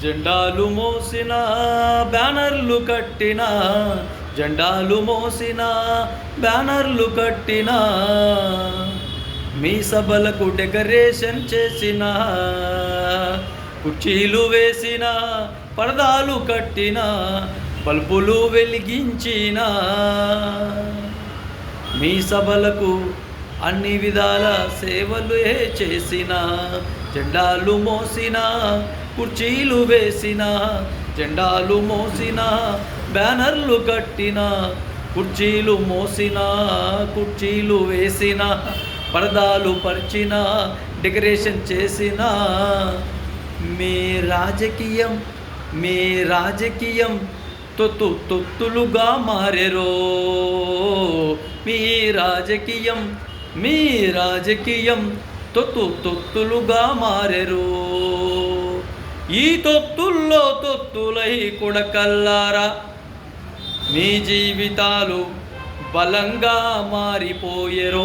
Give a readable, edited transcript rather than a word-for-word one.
జెండాలు మోసిన బ్యానర్లు కట్టిన, జెండాలు మోసిన బ్యానర్లు కట్టిన, మీ సభలకు డెకరేషన్ చేసిన, కుర్చీలు వేసిన, పరదాలు కట్టిన, బల్బులు వెలిగించిన, మీ సభలకు అన్ని విధాల సేవలు చేసిన, జెండాలు మోసిన, కుర్చీలు వేసిన, జెండాలు మోసిన, బ్యానర్లు కట్టిన, కుర్చీలు మోసిన, కుర్చీలు వేసిన, పరదాలు పరిచిన, డెకరేషన్ చేసిన, మీ రాజకీయం మీ రాజకీయం తొత్తులుగా మారెరో, మీ రాజకీయం తొత్తులుగా మారెరు. ఈ తొత్తుల్లో తొత్తులై కొడకల్లారా, మీ జీవితాలు బలంగా మారిపోయెరో.